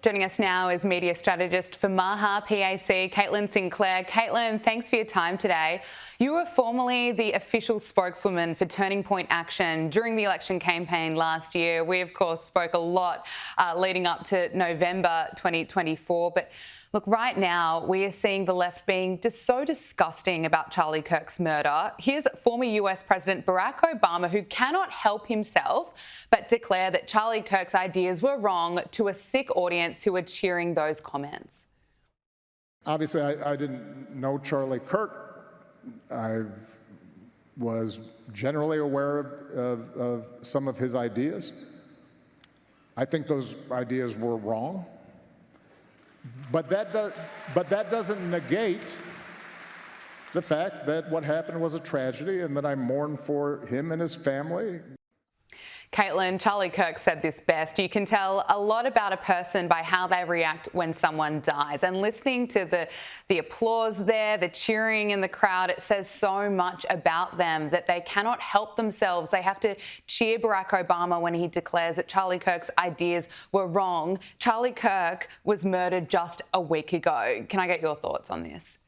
Joining us now is media strategist for MAHA PAC, Caitlin Sinclair. Caitlin, thanks for your time today. You were formerly the official spokeswoman for Turning Point Action during the election campaign last year. We, of course, spoke a lot leading up to November 2024. But look, right now, we are seeing the left being just so disgusting about Charlie Kirk's murder. Here's former US President Barack Obama, who cannot help himself but declare that Charlie Kirk's ideas were wrong to a sick audience who were cheering those comments. Obviously, I didn't know Charlie Kirk. I was generally aware of some of his ideas. I think those ideas were wrong. But that doesn't negate the fact that what happened was a tragedy and that I mourn for him and his family. Caitlin, Charlie Kirk said this best. You can tell a lot about a person by how they react when someone dies. And listening to the applause there, the cheering in the crowd, it says so much about them that they cannot help themselves. They have to cheer Barack Obama when he declares that Charlie Kirk's ideas were wrong. Charlie Kirk was murdered just a week ago. Can I get your thoughts on this?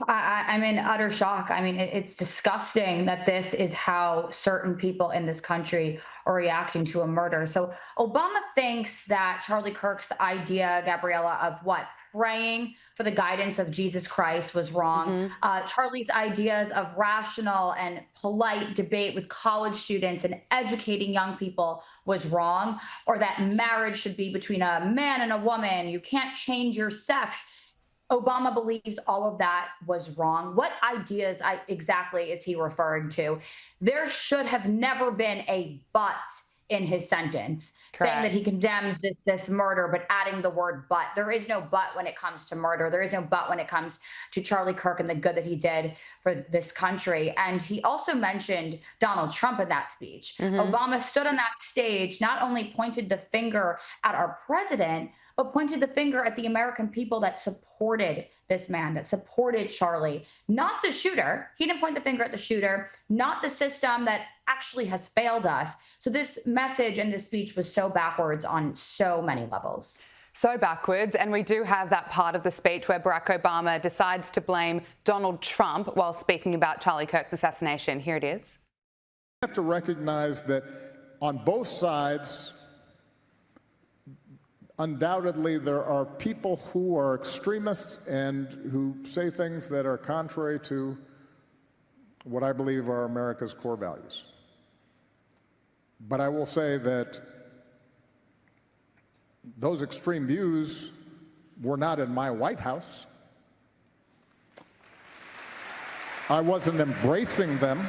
I'm in utter shock. I mean, it's disgusting that this is how certain people in this country are reacting to a murder. So Obama thinks that Charlie Kirk's idea, Gabriella, of praying for the guidance of Jesus Christ was wrong. Charlie's ideas of rational and polite debate with college students and educating young people was wrong, or that marriage should be between a man and a woman. You can't change your sex. Obama believes all of that was wrong. What ideas exactly is he referring to? There should have never been a but in his sentence. Correct. Saying that he condemns this murder, but adding the word but. There is no but when it comes to murder. There is no but when it comes to Charlie Kirk and the good that he did for this country. And he also mentioned Donald Trump in that speech. Obama stood on that stage, not only pointed the finger at our president, but pointed the finger at the American people that supported this man, that supported Charlie, not the shooter. He didn't point the finger at the shooter, not the system that actually has failed us. So this message and this speech was so backwards on so many levels. So backwards, and we do have that part of the speech where Barack Obama decides to blame Donald Trump while speaking about Charlie Kirk's assassination. Here it is. We have to recognize that on both sides, undoubtedly there are people who are extremists and who say things that are contrary to what I believe are America's core values. But I will say that those extreme views were not in my White House. I wasn't embracing them.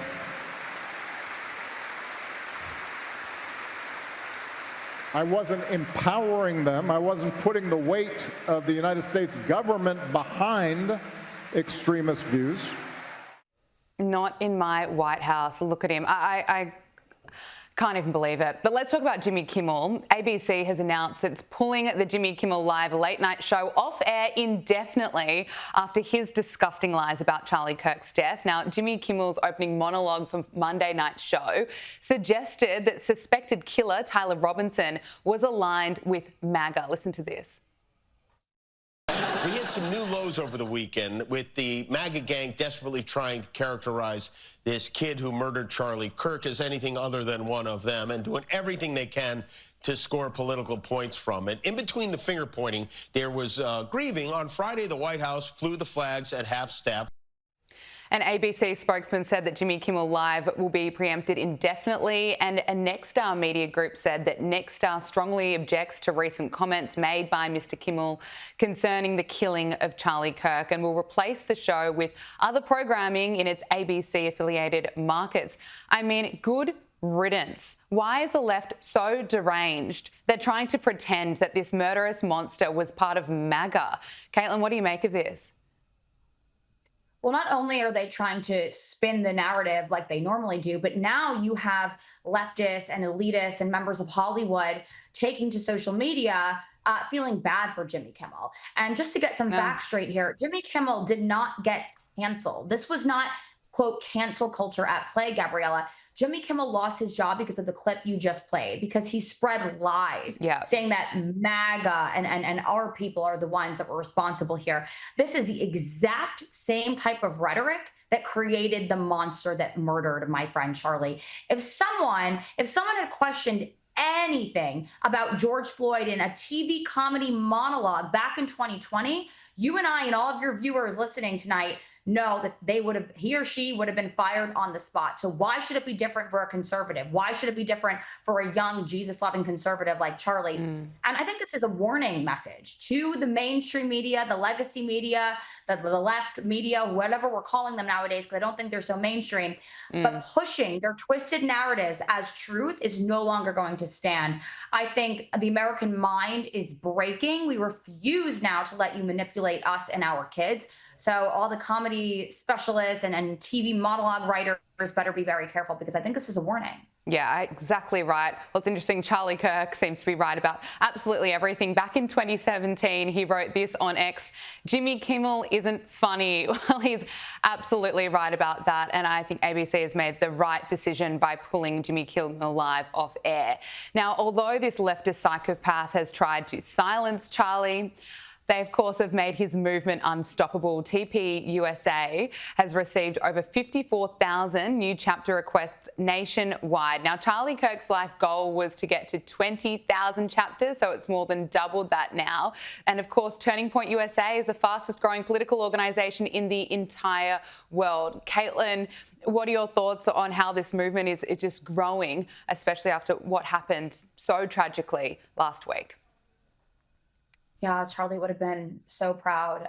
I wasn't empowering them. I wasn't putting the weight of the United States government behind extremist views. Not in my White House. Look at him. I can't even believe it. But let's talk about Jimmy Kimmel. ABC has announced that it's pulling the Jimmy Kimmel Live late night show off air indefinitely after his disgusting lies about Charlie Kirk's death. Now, Jimmy Kimmel's opening monologue from Monday night's show suggested that suspected killer Tyler Robinson was aligned with MAGA. Listen to this. We hit some new lows over the weekend with the MAGA gang desperately trying to characterize this kid who murdered Charlie Kirk as anything other than one of them and doing everything they can to score political points from it. In between the finger pointing, there was grieving. On Friday, the White House flew the flags at half-staff. An ABC spokesman said that Jimmy Kimmel Live will be preempted indefinitely, and a Nexstar media group said that Nexstar strongly objects to recent comments made by Mr. Kimmel concerning the killing of Charlie Kirk and will replace the show with other programming in its ABC-affiliated markets. I mean, good riddance. Why is the left so deranged? They're trying to pretend that this murderous monster was part of MAGA. Caitlin, what do you make of this? Well, not only are they trying to spin the narrative like they normally do, but now you have leftists and elitists and members of Hollywood taking to social media feeling bad for Jimmy Kimmel. And just to get some facts straight here, Jimmy Kimmel did not get canceled. This was not quote, cancel culture at play, Gabriella. Jimmy Kimmel lost his job because of the clip you just played, because he spread lies saying that MAGA and our people are the ones that were responsible here. This is the exact same type of rhetoric that created the monster that murdered my friend Charlie. If someone had questioned anything about George Floyd in a TV comedy monologue back in 2020, you and I and all of your viewers listening tonight know that he or she would have been fired on the spot. So why should it be different for a conservative? Why should it be different for a young Jesus-loving conservative like Charlie? And I think this is a warning message to the mainstream media, the legacy media, the left media, whatever we're calling them nowadays, because I don't think they're so mainstream, but pushing their twisted narratives as truth is no longer going to stand. I think the American mind is breaking. We refuse now to let you manipulate us and our kids. So all the comedy specialists and TV monologue writers better be very careful, because I think this is a warning. Yeah, exactly right. Well, it's interesting. Charlie Kirk seems to be right about absolutely everything. Back in 2017, he wrote this on X: Jimmy Kimmel isn't funny. Well, he's absolutely right about that. And I think ABC has made the right decision by pulling Jimmy Kimmel Live off air. Now, although this leftist psychopath has tried to silence Charlie, they, of course, have made his movement unstoppable. TPUSA has received over 54,000 new chapter requests nationwide. Now, Charlie Kirk's life goal was to get to 20,000 chapters, so it's more than doubled that now. And, of course, Turning Point USA is the fastest growing political organisation in the entire world. Caitlin, what are your thoughts on how this movement is just growing, especially after what happened so tragically last week? Yeah, Charlie would have been so proud.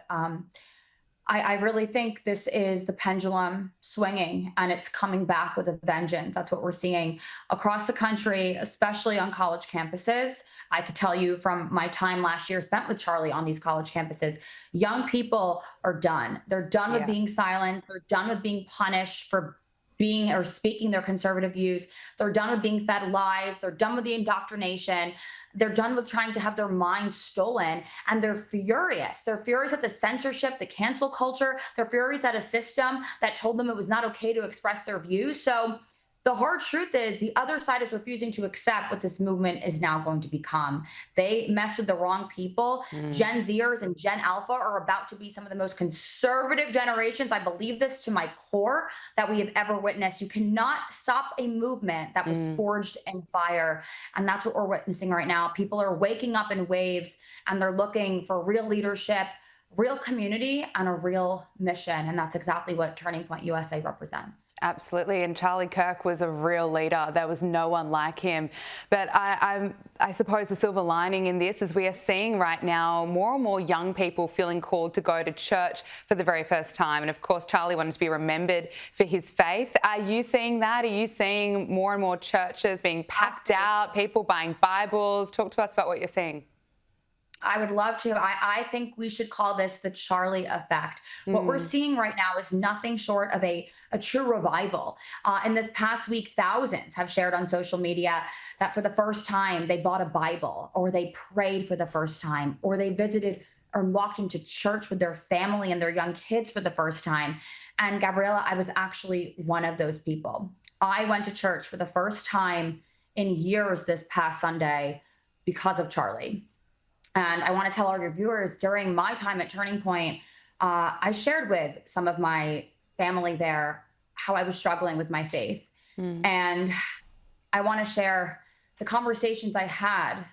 I really think this is the pendulum swinging, and it's coming back with a vengeance. That's what we're seeing across the country, especially on college campuses. I could tell you from my time last year spent with Charlie on these college campuses, young people are done. They're done with being silenced. They're done with being punished for being or speaking their conservative views. They're done with being fed lies. They're done with the indoctrination. They're done with trying to have their minds stolen, and they're furious. They're furious at the censorship, the cancel culture. They're furious at a system that told them it was not okay to express their views. So the hard truth is the other side is refusing to accept what this movement is now going to become. They mess with the wrong people. Gen Zers and Gen Alpha are about to be some of the most conservative generations. I believe this to my core that we have ever witnessed. You cannot stop a movement that was forged in fire. And that's what we're witnessing right now. People are waking up in waves, and they're looking for real leadership, real community, and a real mission. And that's exactly what Turning Point USA represents. Absolutely. And Charlie Kirk was a real leader. There was no one like him. But I suppose the silver lining in this is we are seeing right now more and more young people feeling called to go to church for the very first time. And of course, Charlie wanted to be remembered for his faith. Are you seeing that? Are you seeing more and more churches being packed out, people buying Bibles? Talk to us about what you're seeing. I would love to. I think we should call this the Charlie effect. What we're seeing right now is nothing short of a true revival. In this past week, thousands have shared on social media that for the first time they bought a Bible, or they prayed for the first time, or they visited or walked into church with their family and their young kids for the first time. And Gabriella, I was actually one of those people. I went to church for the first time in years this past Sunday because of Charlie. And I want to tell all your viewers, during my time at Turning Point, I shared with some of my family there how I was struggling with my faith. And I want to share the conversations I had.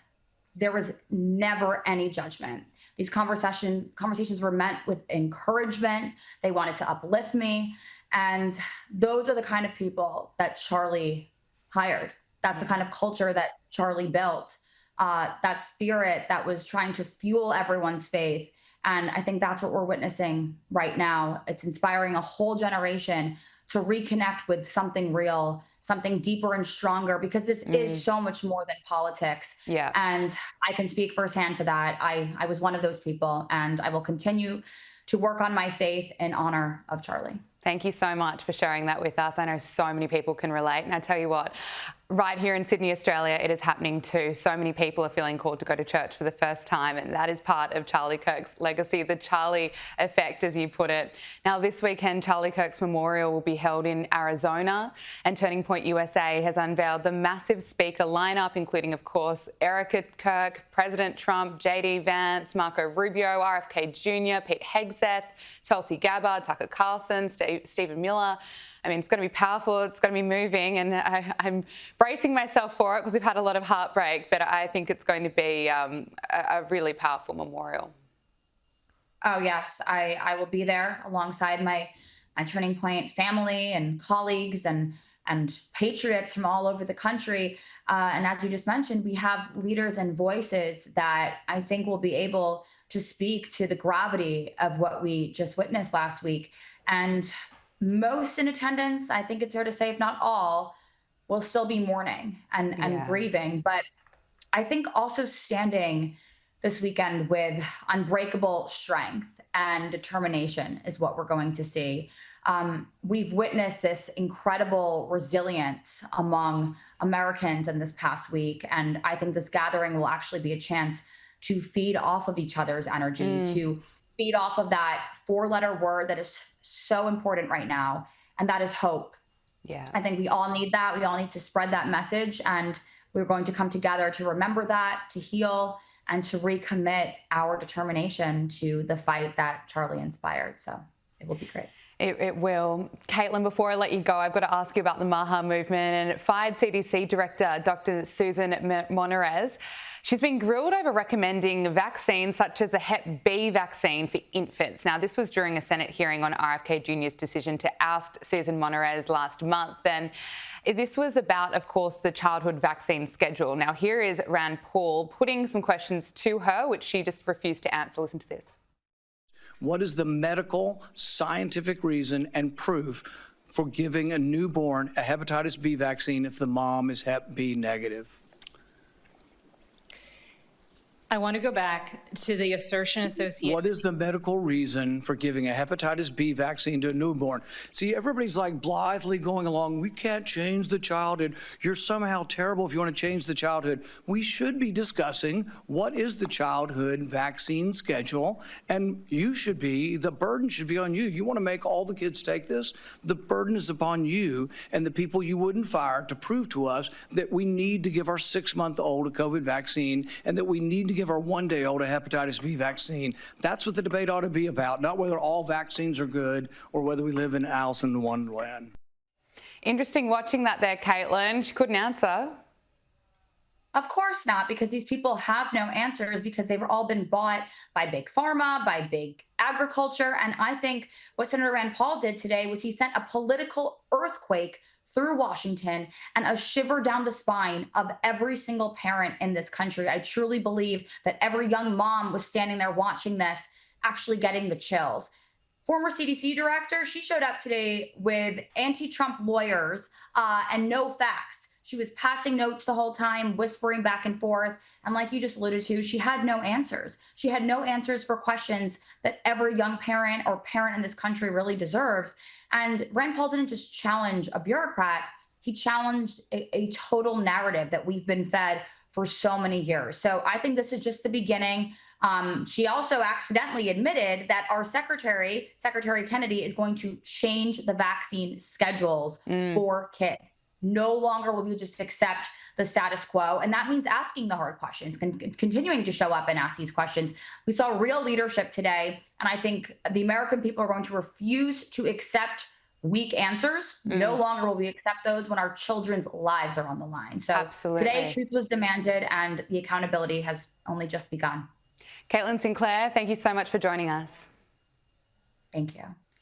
There was never any judgment. These conversations were meant with encouragement. They wanted to uplift me. And those are the kind of people that Charlie hired. That's the kind of culture that Charlie built. That spirit that was trying to fuel everyone's faith. And I think that's what we're witnessing right now. It's inspiring a whole generation to reconnect with something real, something deeper and stronger, because this is so much more than politics. Yeah. And I can speak firsthand to that. I was one of those people, and I will continue to work on my faith in honor of Charlie. Thank you so much for sharing that with us. I know so many people can relate. And I tell you what, Right here in Sydney, Australia, it is happening too. So many people are feeling called to go to church for the first time, and that is part of Charlie Kirk's legacy, the Charlie effect, as you put it. Now, this weekend, Charlie Kirk's memorial will be held in Arizona, and Turning Point USA has unveiled the massive speaker lineup, including, of course, Erica Kirk, President Trump, JD Vance, Marco Rubio, RFK Jr., Pete Hegseth, Tulsi Gabbard, Tucker Carlson, Stephen Miller. I mean, it's going to be powerful, it's going to be moving, and I'm bracing myself for it because we've had a lot of heartbreak, but I think it's going to be a really powerful memorial. Oh, yes, I will be there alongside my Turning Point family and colleagues and patriots from all over the country. And as you just mentioned, we have leaders and voices that I think will be able to speak to the gravity of what we just witnessed last week. And most in attendance, I think it's fair to say, if not all, will still be mourning and grieving. But I think also standing this weekend with unbreakable strength and determination is what we're going to see. We've witnessed this incredible resilience among Americans in this past week. And I think this gathering will actually be a chance to feed off of each other's energy, to feed off of that four-letter word that is so important right now, and that is hope. Yeah, I think we all need that. We all need to spread that message, and we're going to come together to remember that, to heal, and to recommit our determination to the fight that Charlie inspired. So it will be great. It will. Caitlin, before I let you go, I've got to ask you about the MAHA movement and fired CDC Director Dr. Susan Monarez. She's been grilled over recommending vaccines such as the Hep B vaccine for infants. Now, this was during a Senate hearing on RFK Jr.'s decision to oust Susan Monarez last month. And this was about, of course, the childhood vaccine schedule. Now, here is Rand Paul putting some questions to her, which she just refused to answer. Listen to this. What is the medical, scientific reason and proof for giving a newborn a hepatitis B vaccine if the mom is Hep B negative? I want to go back to the assertion associated. What is the medical reason for giving a hepatitis B vaccine to a newborn? See, everybody's like blithely going along. We can't change the childhood. You're somehow terrible if you want to change the childhood. We should be discussing what is the childhood vaccine schedule, and the burden should be on you. You want to make all the kids take this? The burden is upon you and the people you wouldn't fire to prove to us that we need to give our 6-month-old a COVID vaccine and that we need to give our 1-day-old a hepatitis B vaccine. That's what the debate ought to be about, not whether all vaccines are good or whether we live in Alice in Wonderland. Interesting watching that there, Caitlin. She couldn't answer. Of course not, because these people have no answers because they've all been bought by big pharma, by big agriculture. And I think what Senator Rand Paul did today was he sent a political earthquake through Washington and a shiver down the spine of every single parent in this country. I truly believe that every young mom was standing there watching this, actually getting the chills. Former CDC director, she showed up today with anti-Trump lawyers and no facts. She was passing notes the whole time, whispering back and forth. And like you just alluded to, she had no answers. She had no answers for questions that every young parent or parent in this country really deserves. And Rand Paul didn't just challenge a bureaucrat, he challenged a total narrative that we've been fed for so many years. So I think this is just the beginning. She also accidentally admitted that our Secretary Kennedy, is going to change the vaccine schedules for kids. No longer will we just accept the status quo. And that means asking the hard questions, continuing to show up and ask these questions. We saw real leadership today. And I think the American people are going to refuse to accept weak answers. No longer will we accept those when our children's lives are on the line. So Absolutely. Today, truth was demanded and the accountability has only just begun. Caitlin Sinclair, thank you so much for joining us. Thank you.